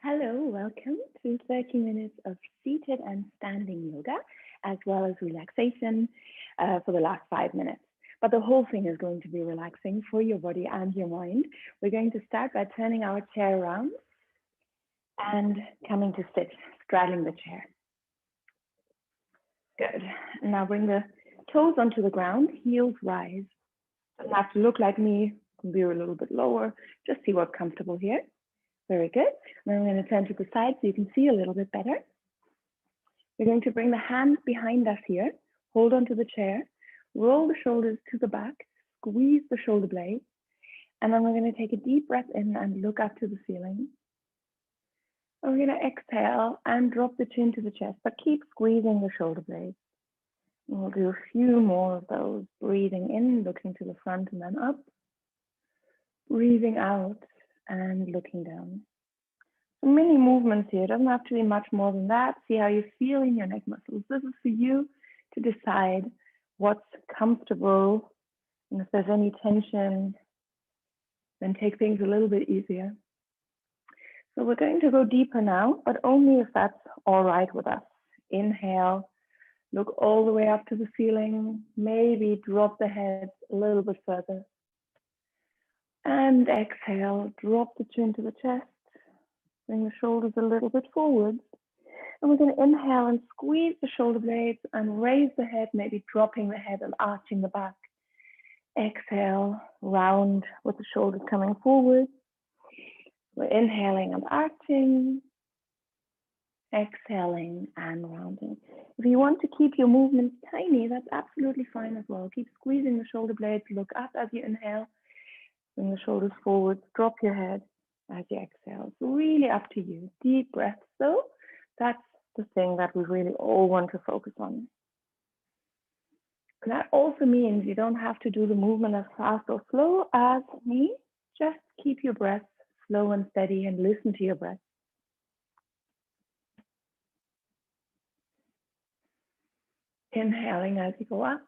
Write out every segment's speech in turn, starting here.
Hello, welcome to 30 minutes of seated and standing yoga, as well as relaxation for the last 5 minutes. But the whole thing is going to be relaxing for your body and your mind. We're going to start by turning our chair around and coming to sit, straddling the chair. Good. Now bring the toes onto the ground, heels rise. Doesn't have to look like me, can be a little bit lower. Just see what's comfortable here. Very good. Now I'm going to turn to the side so you can see a little bit better. We're going to bring the hands behind us here, hold onto the chair, roll the shoulders to the back, squeeze the shoulder blades, and then we're going to take a deep breath in and look up to the ceiling. And we're going to exhale and drop the chin to the chest, but keep squeezing the shoulder blades. And we'll do a few more of those, breathing in, looking to the front and then up, breathing out and looking down. So many movements here, it doesn't have to be much more than that. See how you feel in your neck muscles. This is for you to decide what's comfortable, and if there's any tension, then take things a little bit easier. So we're going to go deeper now, but only if that's all right with us. Inhale, look all the way up to the ceiling, maybe drop the head a little bit further. And exhale, drop the chin to the chest, bring the shoulders a little bit forward. And we're going to inhale and squeeze the shoulder blades and raise the head, maybe dropping the head and arching the back. Exhale, round with the shoulders coming forward. We're inhaling and arching, exhaling and rounding. If you want to keep your movements tiny, that's absolutely fine as well. Keep squeezing the shoulder blades, look up as you inhale. Bring the shoulders forward, drop your head as you exhale. So really up to you. Deep breaths though, that's the thing that we really all want to focus on. And that also means you don't have to do the movement as fast or slow as me. Just keep your breath slow and steady and listen to your breath. Inhaling as you go up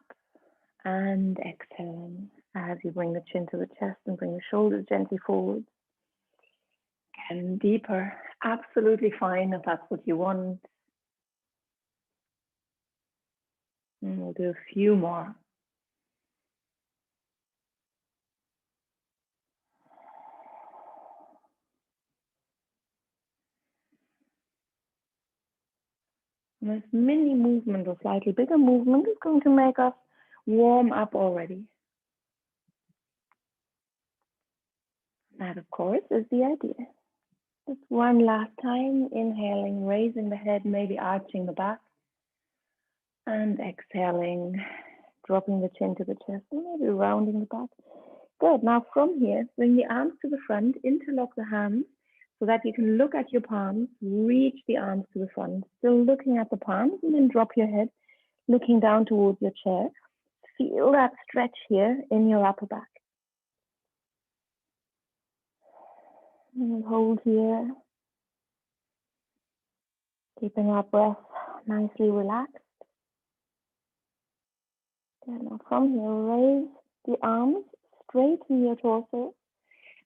and exhaling as you bring the chin to the chest and bring the shoulders gently forward. And deeper, absolutely fine if that's what you want. And we'll do a few more. And this mini movement or slightly bigger movement is going to make us warm up already. That, of course, is the idea. Just one last time, inhaling, raising the head, maybe arching the back. And exhaling, dropping the chin to the chest, and maybe rounding the back. Good. Now from here, bring the arms to the front, interlock the hands so that you can look at your palms, reach the arms to the front, still looking at the palms, and then drop your head, looking down towards your chair. Feel that stretch here in your upper back. And hold here, keeping our breath nicely relaxed. And now from here, raise the arms straight to your torso,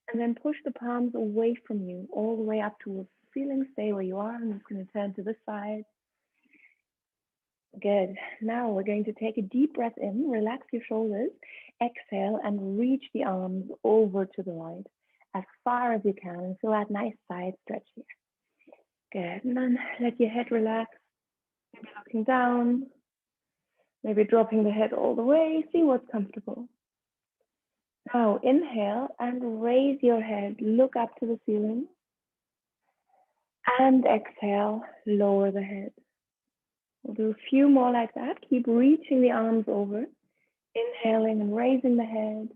and then push the palms away from you, all the way up towards the ceiling. Stay where you are. I'm just going to turn to this side. Good. Now we're going to take a deep breath in, relax your shoulders, exhale, and reach the arms over to the right as far as you can, and feel that nice side stretch here. Good. And then let your head relax, maybe looking down, maybe dropping the head all the way. See what's comfortable. Now inhale and raise your head, look up to the ceiling. And exhale, lower the head. We'll do a few more like that. Keep reaching the arms over, inhaling and raising the head,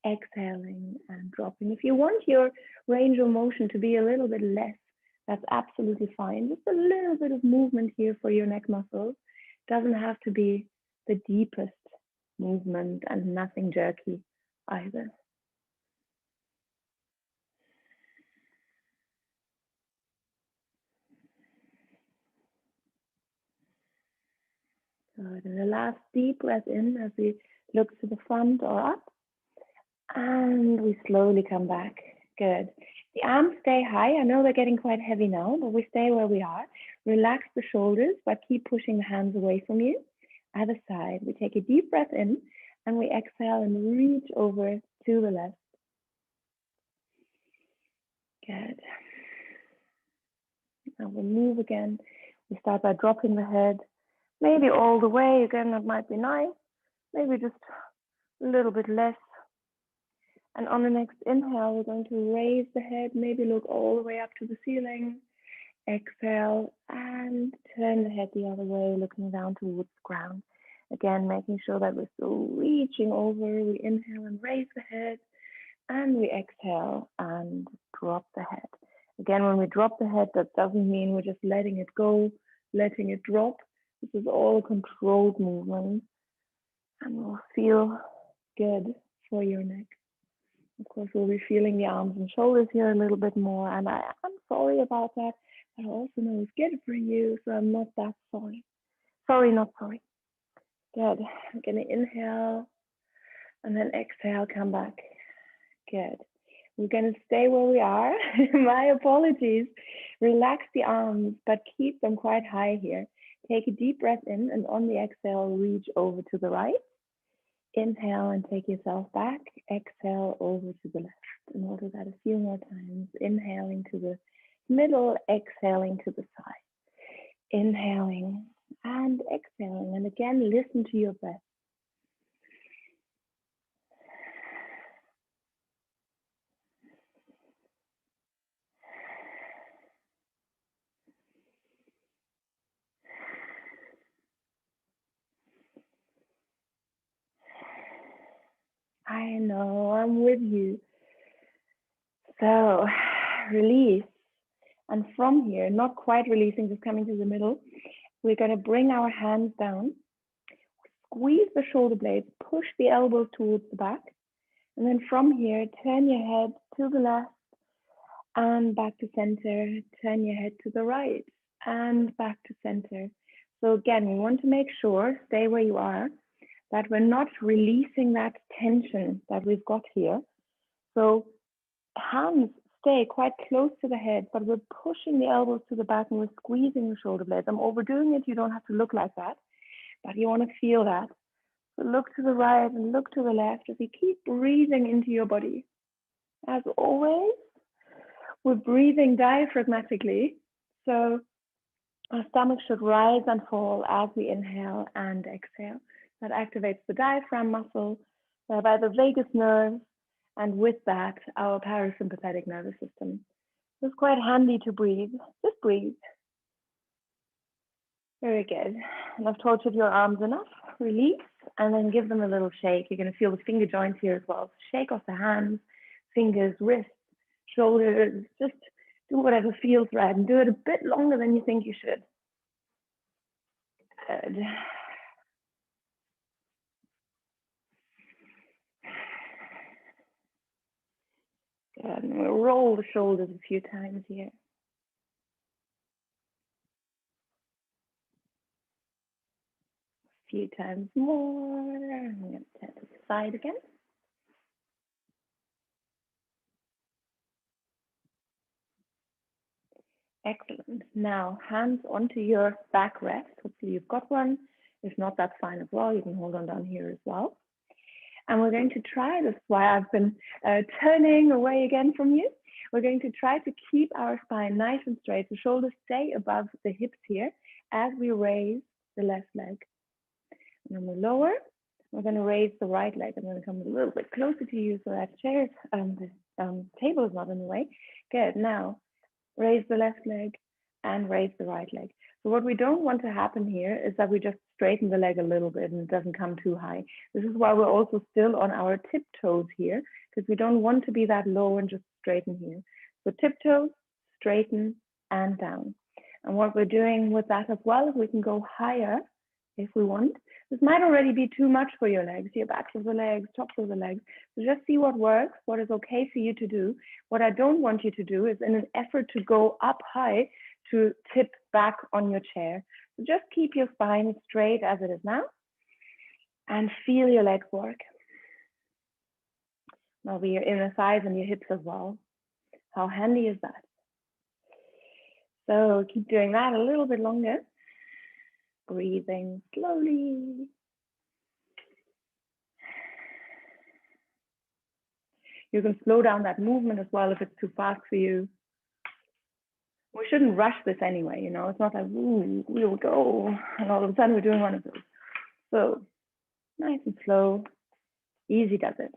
exhaling and dropping. If you want your range of motion to be a little bit less, that's absolutely fine. Just a little bit of movement here for your neck muscles. Doesn't have to be the deepest movement and nothing jerky either. Good. And the last deep breath in as we look to the front or up. And we slowly come back Good. The arms stay high. I know they're getting quite heavy now, but we stay where we are. Relax the shoulders, but keep pushing the hands away from you. Other side. We take a deep breath in and we exhale and reach over to the left. Good. Now we'll move again. We start by dropping the head, maybe all the way. Again, that might be nice. Maybe just a little bit less. And on the next inhale, we're going to raise the head, maybe look all the way up to the ceiling. Exhale and turn the head the other way, looking down towards the ground. Again, making sure that we're still reaching over. We inhale and raise the head, and we exhale and drop the head. Again, when we drop the head, that doesn't mean we're just letting it go, letting it drop. This is all a controlled movement, and will feel good for your neck. Of course, we'll be feeling the arms and shoulders here a little bit more, and I'm sorry about that. But I also know it's good for you, so I'm not that sorry. Sorry, not sorry. Good. I'm gonna inhale and then exhale, come back. Good. We're gonna stay where we are. My apologies. Relax the arms, but keep them quite high here. Take a deep breath in, and on the exhale, reach over to the right. Inhale and take yourself back. Exhale over to the left. And we'll do that a few more times. Inhaling to the middle, exhaling to the side. Inhaling and exhaling. And again, listen to your breath. I know, I'm with you. So release. And from here, not quite releasing, just coming to the middle, we're going to bring our hands down, squeeze the shoulder blades, push the elbows towards the back. And then from here, turn your head to the left and back to center. Turn your head to the right and back to center. So again, we want to make sure, stay where you are, that we're not releasing that tension that we've got here. So hands stay quite close to the head, but we're pushing the elbows to the back and we're squeezing the shoulder blades. I'm overdoing it. You don't have to look like that, but you want to feel that. So look to the right and look to the left as you keep breathing into your body. As always, we're breathing diaphragmatically. So our stomach should rise and fall as we inhale and exhale. That activates the diaphragm muscle, by the vagus nerve, and with that, our parasympathetic nervous system. It's quite handy to breathe. Just breathe. Very good. And I've tortured your arms enough. Release, and then give them a little shake. You're going to feel the finger joints here as well. Shake off the hands, fingers, wrists, shoulders. Just do whatever feels right, and do it a bit longer than you think you should. Good. Good. And we'll roll the shoulders a few times here. A few times more. I'm going to turn to the side again. Excellent. Now, hands onto your back rest. Hopefully you've got one. If not, that's fine as well. You can hold on down here as well. And we're going to try, this is why I've been turning away again from you. We're going to try to keep our spine nice and straight. The shoulders stay above the hips here as we raise the left leg. And then we lower. We're going to raise the right leg. I'm going to come a little bit closer to you so that the table is not in the way. Good. Now, raise the left leg and raise the right leg. So what we don't want to happen here is that we just straighten the leg a little bit and it doesn't come too high. This is why we're also still on our tiptoes here, because we don't want to be that low and just straighten here. So tiptoes, straighten, and down. And what we're doing with that as well is we can go higher if we want. This might already be too much for your legs, your backs of the legs, tops of the legs. So just see what works, what is okay for you to do. What I don't want you to do is in an effort to go up high, to tip back on your chair. So just keep your spine straight as it is now and feel your legs work. Maybe your inner thighs and your hips as well. How handy is that? So keep doing that a little bit longer. Breathing slowly. You can slow down that movement as well if it's too fast for you. We shouldn't rush this anyway, you know, it's not like, ooh, we'll go, and all of a sudden we're doing one of those. So nice and slow, easy does it.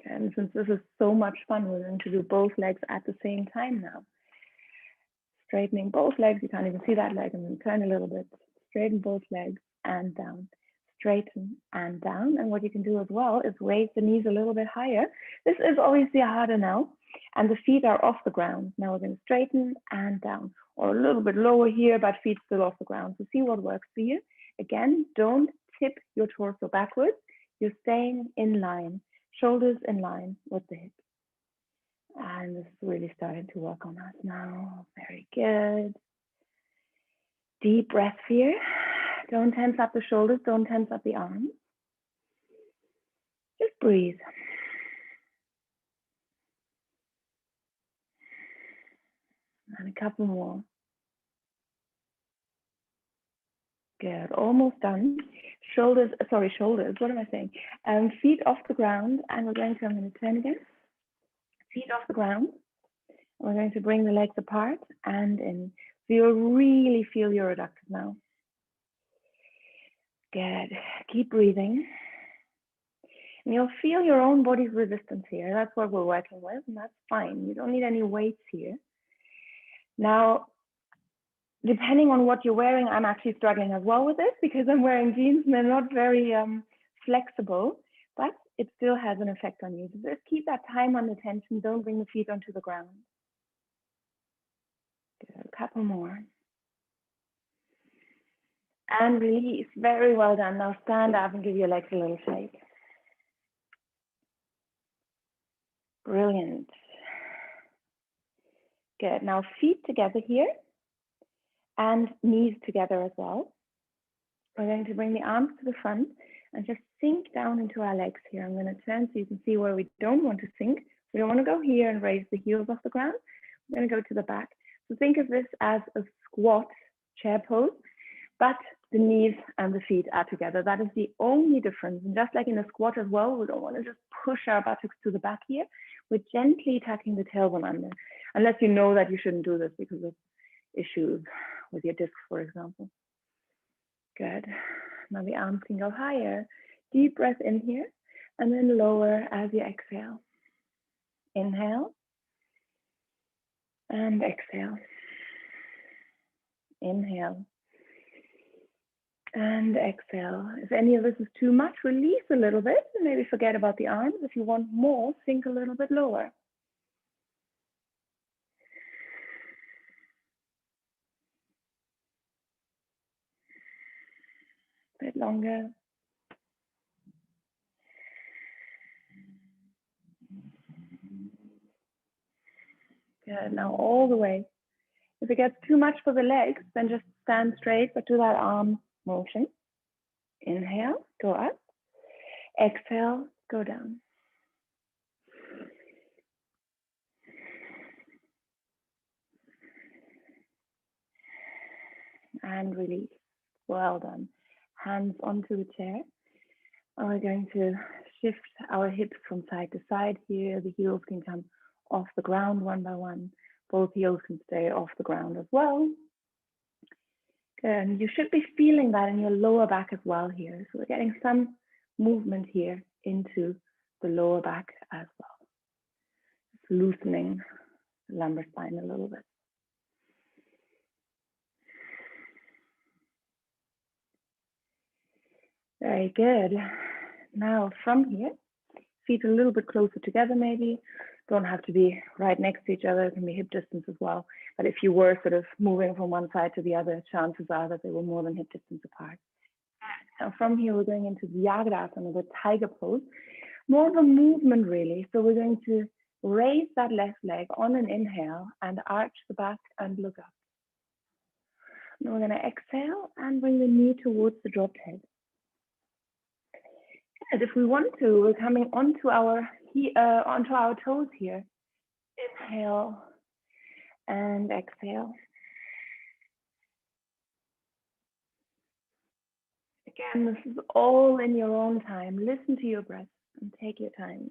And since this is so much fun, we're going to do both legs at the same time now. Straightening both legs, you can't even see that leg, and then turn a little bit. Straighten both legs and down. Straighten and down. And what you can do as well is raise the knees a little bit higher. This is obviously harder now, and the feet are off the ground. Now we're going to straighten and down, or a little bit lower here, but feet still off the ground. So see what works for you. Again, don't tip your torso backwards. You're staying in line, shoulders in line with the hips. And this is really starting to work on us now. Very good. Deep breath here. Don't tense up the shoulders, don't tense up the arms. Just breathe. And a couple more. Good, almost done. Shoulders, what am I saying? Feet off the ground, and we're going to, I'm going to turn again. Feet off the ground. We're going to bring the legs apart and in. So you'll really feel your adductors now. Good, keep breathing. And you'll feel your own body's resistance here. That's what we're working with, and that's fine. You don't need any weights here. Now, depending on what you're wearing, I'm actually struggling as well with this because I'm wearing jeans and they're not very flexible, but it still has an effect on you. So just keep that time under tension. Don't bring the feet onto the ground. Good, a couple more. And release. Very well done. Now stand up and give your legs a little shake. Brilliant. Good. Now feet together here and knees together as well. We're going to bring the arms to the front and just sink down into our legs here. I'm going to turn so you can see where we don't want to sink. We don't want to go here and raise the heels off the ground. We're going to go to the back. So think of this as a squat chair pose, but the knees and the feet are together. That is the only difference. And just like in a squat as well, we don't want to just push our buttocks to the back here. We're gently tucking the tailbone under, unless you know that you shouldn't do this because of issues with your discs, for example. Good. Now the arms can go higher. Deep breath in here, and then lower as you exhale. Inhale, and exhale. Inhale, and exhale. If any of this is too much, release a little bit and maybe forget about the arms. If you want more, sink a little bit lower. A bit longer. Good, now all the way. If it gets too much for the legs, then just stand straight, but do that arm motion. Inhale, go up. Exhale, go down. And release. Well done. Hands onto the chair. And we're going to shift our hips from side to side here. The heels can come off the ground one by one. Both heels can stay off the ground as well. Good. And you should be feeling that in your lower back as well here. So we're getting some movement here into the lower back as well. Just loosening the lumbar spine a little bit. Very good. Now from here, feet a little bit closer together maybe. Don't have to be right next to each other. It can be hip distance as well. But if you were sort of moving from one side to the other, chances are that they were more than hip distance apart. Now from here, we're going into the Adductor, the tiger pose. More of a movement really. So we're going to raise that left leg on an inhale and arch the back and look up. Now we're going to exhale and bring the knee towards the dropped head. And if we want to, we're coming onto our toes here. Inhale and exhale. Again, this is all in your own time. Listen to your breath and take your time.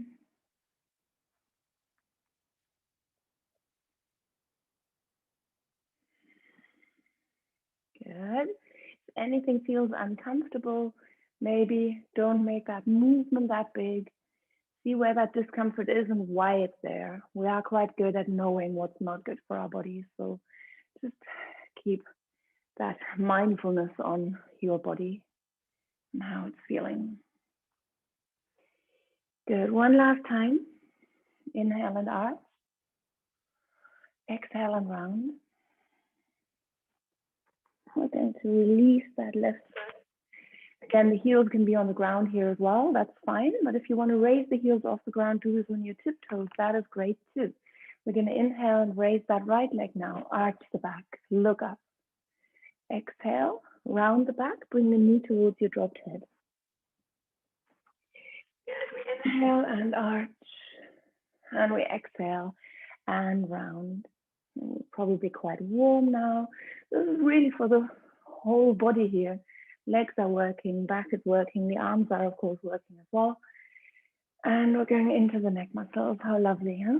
Good. If anything feels uncomfortable, maybe don't make that movement that big. See where that discomfort is and why it's there. We are quite good at knowing what's not good for our bodies. So just keep that mindfulness on your body and how it's feeling. Good. One last time. Inhale and arch. Exhale and round. We're going to release that left foot. Again, the heels can be on the ground here as well. That's fine. But if you want to raise the heels off the ground, do this on your tiptoes. That is great too. We're going to inhale and raise that right leg now. Arch the back. Look up. Exhale. Round the back. Bring the knee towards your dropped head. We inhale and arch. And we exhale and round. It'll probably be quite warm now. This is really for the whole body here. Legs are working, back is working, the arms are of course working as well. And we're going into the neck muscles. How lovely, huh?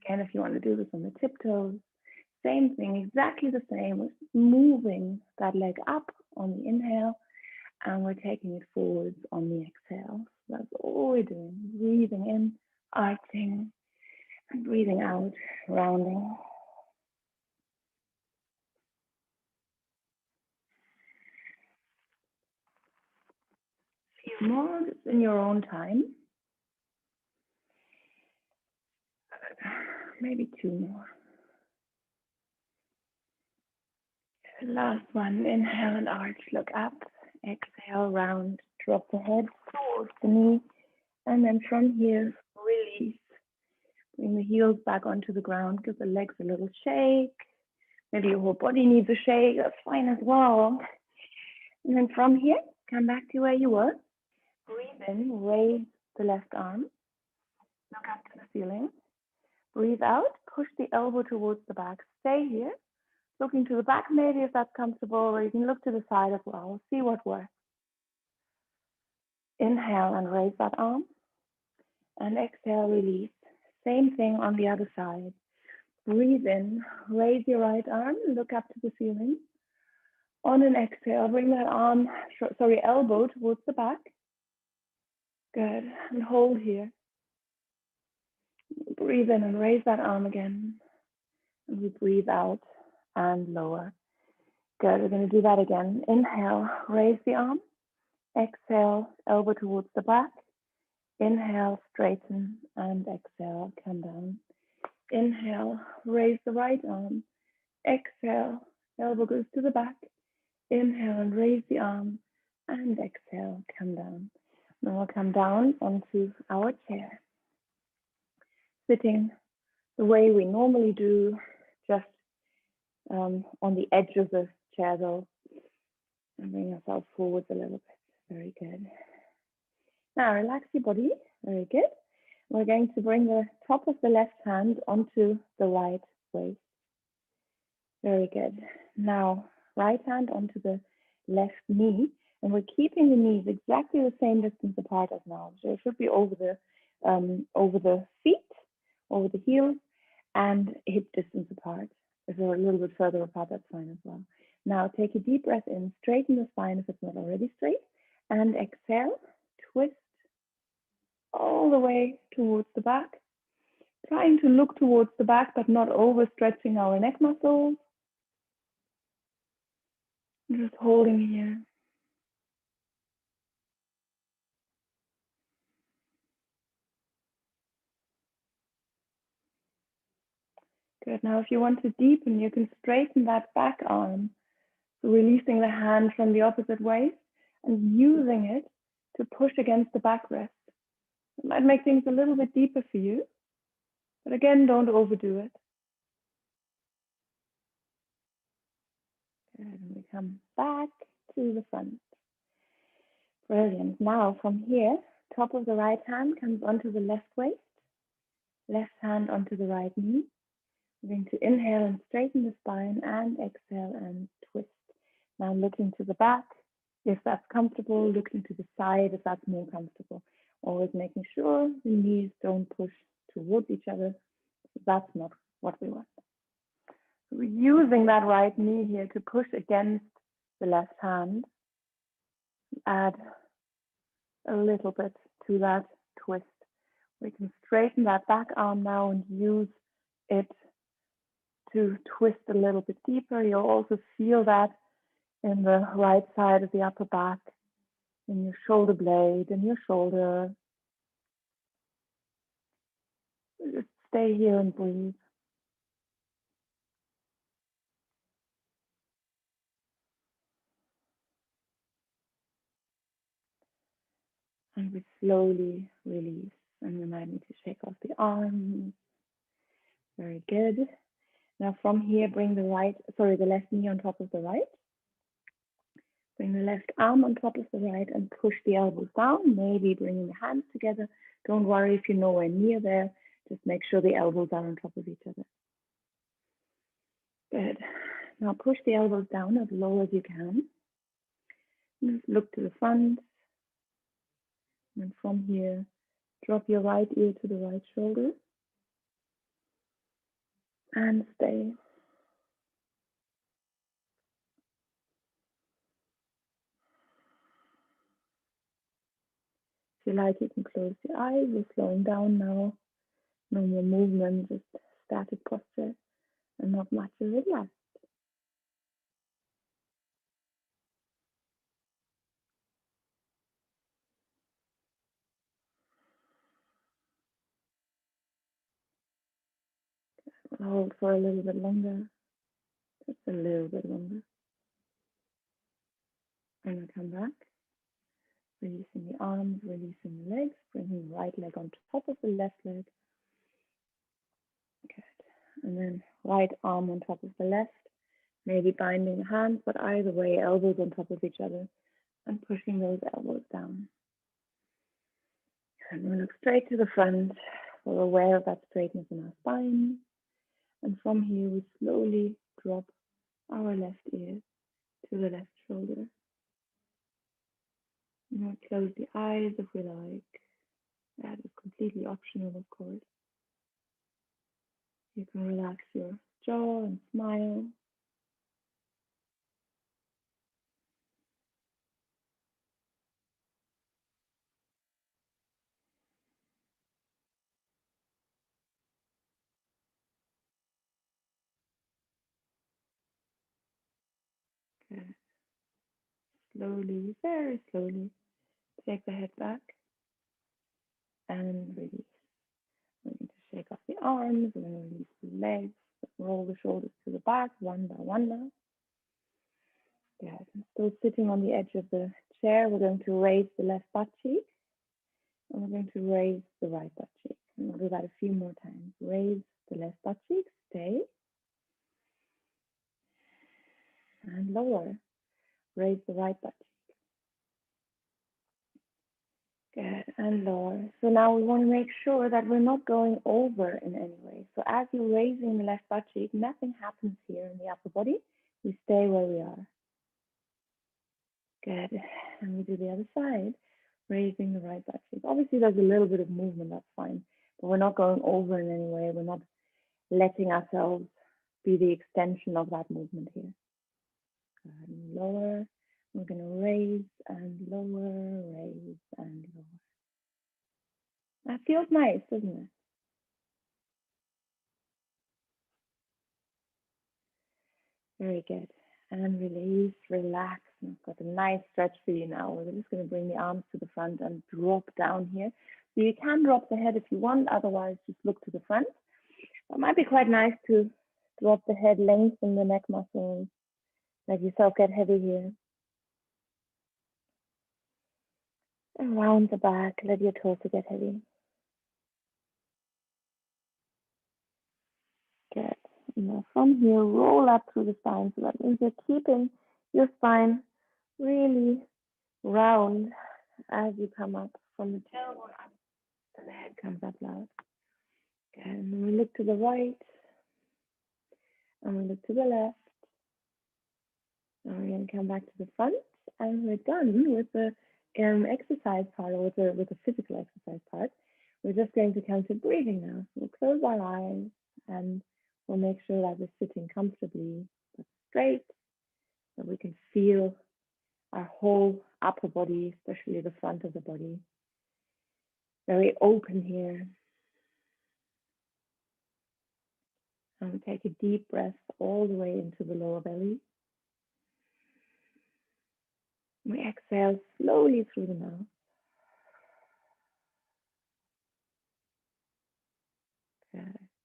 Again, if you want to do this on the tiptoes, same thing, exactly the same. We're moving that leg up on the inhale and we're taking it forwards on the exhale. So that's all we're doing. Breathing in, arching, and breathing out, rounding. Few more just in your own time. Maybe two more. Last one, inhale and arch, look up, exhale, round, drop the head towards the knee, and then from here, release. Bring the heels back onto the ground, give the legs a little shake. Maybe your whole body needs a shake, that's fine as well. And then from here, come back to where you were. Breathe in, raise the left arm, look up to the ceiling. Breathe out, push the elbow towards the back, stay here. Looking to the back, maybe if that's comfortable, or you can look to the side as well. See what works. Inhale and raise that arm. And exhale, release. Same thing on the other side. Breathe in, raise your right arm, look up to the ceiling. On an exhale, bring that elbow towards the back. Good, and hold here. Breathe in and raise that arm again. And we breathe out and lower. Good, we're going to do that again. Inhale, raise the arm. Exhale, elbow towards the back. Inhale, straighten, and exhale, come down. Inhale, raise the right arm. Exhale, elbow goes to the back. Inhale and raise the arm, and exhale, come down. Then we'll come down onto our chair. Sitting the way we normally do, just on the edge of the chair though, and bring yourself forwards a little bit. Very good. Now relax your body. Very good. We're going to bring the top of the left hand onto the right waist. Very good. Now right hand onto the left knee, and we're keeping the knees exactly the same distance apart as now. So it should be over the feet, over the heels, and hip distance apart. If they're a little bit further apart, that's fine as well. Now take a deep breath in, straighten the spine if it's not already straight, and exhale, twist all the way towards the back. Trying to look towards the back, but not overstretching our neck muscles. Just holding here. Good. Now, if you want to deepen, you can straighten that back arm. So releasing the hand from the opposite waist and using it to push against the backrest. It might make things a little bit deeper for you, but again, don't overdo it. Good. And we come back to the front. Brilliant. Now from here, top of the right hand comes onto the left waist, left hand onto the right knee. We're going to inhale and straighten the spine and exhale and twist. Now looking to the back, if that's comfortable, looking to the side, if that's more comfortable. Always making sure the knees don't push towards each other. That's not what we want. We're using that right knee here to push against the left hand. Add a little bit to that twist. We can straighten that back arm now and use it to twist a little bit deeper. You'll also feel that in the right side of the upper back, in your shoulder blade, in your shoulder. Just stay here and breathe. And we slowly release. And remind me to shake off the arms. Very good. Now from here, bring the left knee on top of the right. Bring the left arm on top of the right and push the elbows down, maybe bringing the hands together. Don't worry if you're nowhere near there. Just make sure the elbows are on top of each other. Good. Now push the elbows down as low as you can. Just look to the front. And from here, drop your right ear to the right shoulder. And stay. If you like, you can close your eyes. We're slowing down now. No more movement, just static posture and not much of it left. Hold for a little bit longer, just a little bit longer. And we'll come back, releasing the arms, releasing the legs, bringing the right leg on top of the left leg. Good. And then right arm on top of the left, maybe binding the hands, but either way, elbows on top of each other and pushing those elbows down. And we look straight to the front. We're aware of that straightness in our spine. And from here, we slowly drop our left ear to the left shoulder. And we'll close the eyes if we like. That is completely optional, of course. You can relax your jaw and smile. Okay. Slowly, very slowly, take the head back and release. We're going to shake off the arms, we're going to release the legs, roll the shoulders to the back, one by one now. Good. I'm still sitting on the edge of the chair. We're going to raise the left butt cheek, and we're going to raise the right butt cheek. And we'll do that a few more times. Raise the left butt cheek, stay, and lower. Raise the right butt cheek. Good, and lower. So now we want to make sure that we're not going over in any way. So as you're raising the left butt cheek, nothing happens here in the upper body. We stay where we are. Good, and we do the other side, raising the right butt cheek. Obviously there's a little bit of movement, that's fine, but we're not going over in any way. We're not letting ourselves be the extension of that movement here. Good, and lower. We're going to raise and lower, raise and lower. That feels nice, doesn't it? Very good. And release, relax. And I've got a nice stretch for you now. We're just going to bring the arms to the front and drop down here. So you can drop the head if you want, otherwise just look to the front. It might be quite nice to drop the head, lengthen the neck muscles, let yourself get heavy here. Around the back, let your torso get heavy. Good. Now from here, roll up through the spine. So that means you're keeping your spine really round as you come up from the tailbone up, and the head comes up loud. And we look to the right, and we look to the left, and we're going to come back to the front, and we're done with the exercise part, or with the physical exercise part. We're just going to come to breathing now. We'll close our eyes, and we'll make sure that we're sitting comfortably but straight, that we can feel our whole upper body, especially the front of the body, very open here. And we take a deep breath all the way into the lower belly. We exhale slowly through the mouth.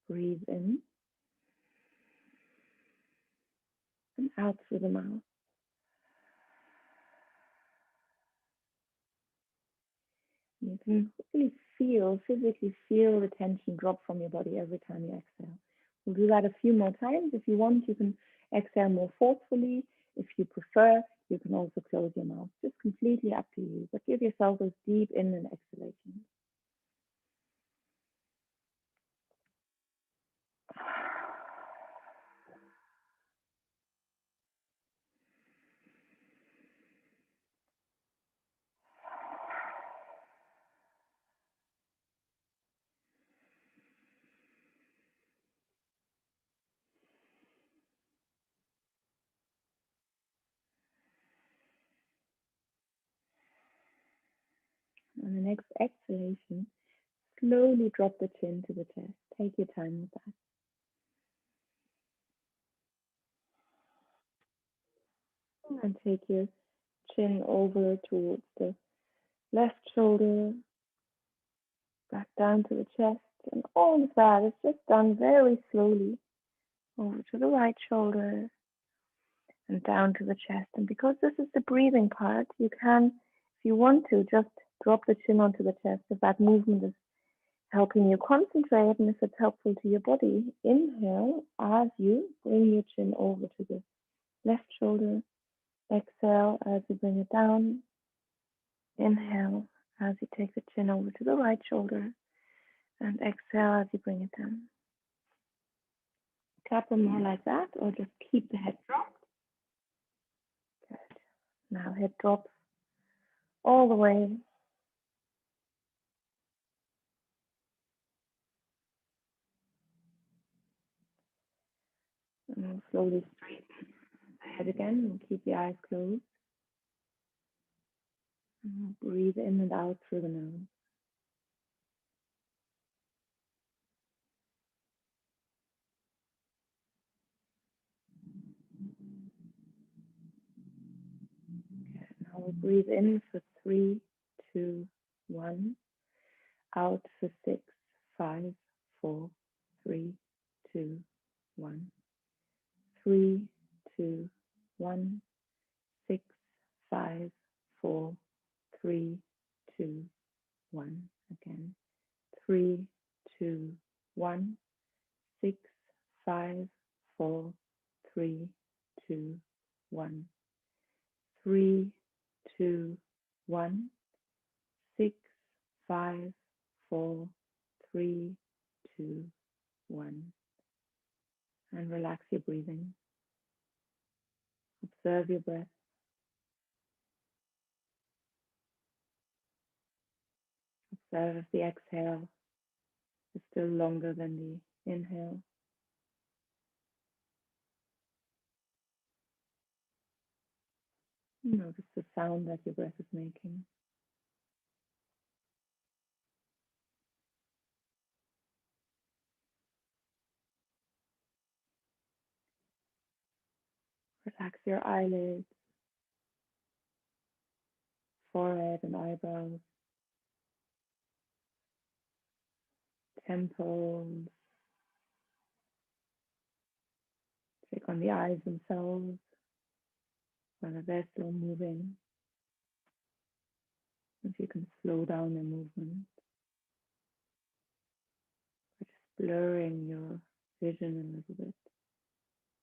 Breathe in and out through the mouth. You can really physically feel the tension drop from your body every time you exhale. We'll do that a few more times. If you want, you can exhale more forcefully. If you prefer, you can also close your mouth. Just completely up to you. But give yourself those deep in and exhalations. On the next exhalation, slowly drop the chin to the chest. Take your time with that. And take your chin over towards the left shoulder, back down to the chest, and all of that is just done very slowly. Over to the right shoulder and down to the chest. And because this is the breathing part, you can, if you want to, just drop the chin onto the chest if that movement is helping you concentrate and if it's helpful to your body. Inhale as you bring your chin over to the left shoulder. Exhale as you bring it down. Inhale as you take the chin over to the right shoulder. And exhale as you bring it down. Couple more like that, or just keep the head dropped. Good. Now head drops all the way. And we'll slowly straighten the head again. We'll keep the eyes closed. And we'll breathe in and out through the nose. Okay, now we'll breathe in for 3, 2, 1. Out for 6, 5, 4, 3, 2, 1. 3, 2, 1. 6, 5, 4, 3, 2, 1. Again. 3, 2, 1. 6, 5, 4, 3, 2, 1. 3, 2, 1. 6, 5, 4, 3, 2, 1. And relax your breathing. Observe your breath. Observe if the exhale is still longer than the inhale. Notice the sound that your breath is making. Relax your eyelids, forehead and eyebrows, temples. Check on the eyes themselves, whether they're still moving. If you can slow down their movement. Or just blurring your vision a little bit.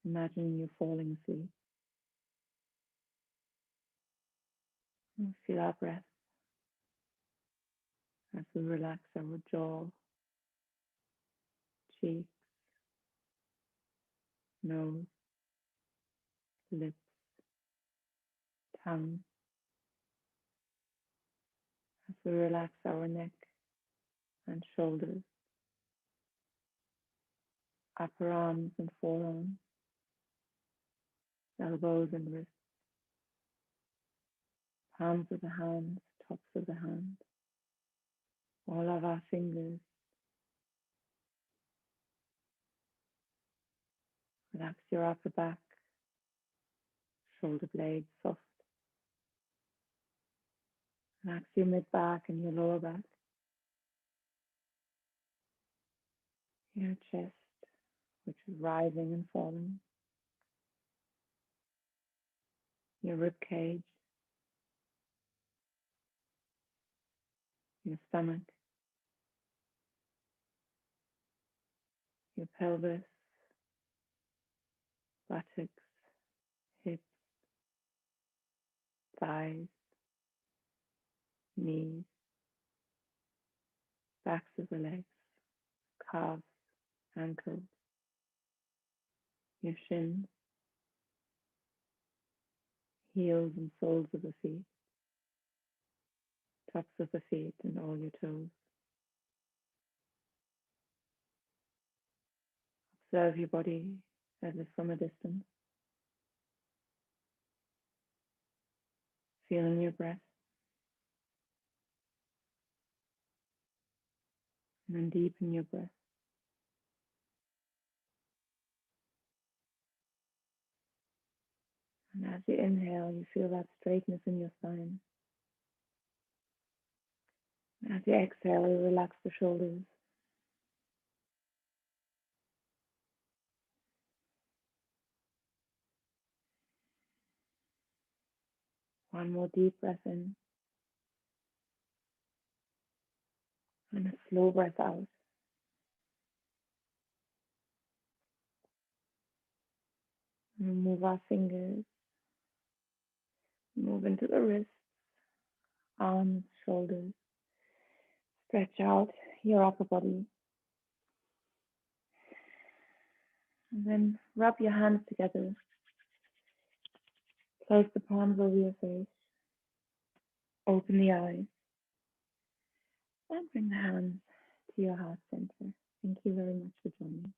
Imagining you're falling asleep. And feel our breath. as we relax our jaw, cheeks, nose, lips, tongue, as we relax our neck and shoulders, upper arms and forearms, elbows and wrists, palms of the hands, tops of the hands, all of our fingers. Relax your upper back, shoulder blades soft. Relax your mid back and your lower back, your chest, which is rising and falling, your rib cage, your stomach, your pelvis, buttocks, hips, thighs, knees, backs of the legs, calves, ankles, your shins, heels and soles of the feet, tops of the feet and all your toes. Observe your body as if from a distance, feeling your breath, and then deepen your breath. And as you inhale, you feel that straightness in your spine. And as you exhale, you relax the shoulders. One more deep breath in, and a slow breath out. And move our fingers, move into the wrists, arms, shoulders. Stretch out your upper body. And then rub your hands together. Place the palms over your face. Open the eyes. And bring the hands to your heart center. Thank you very much for joining.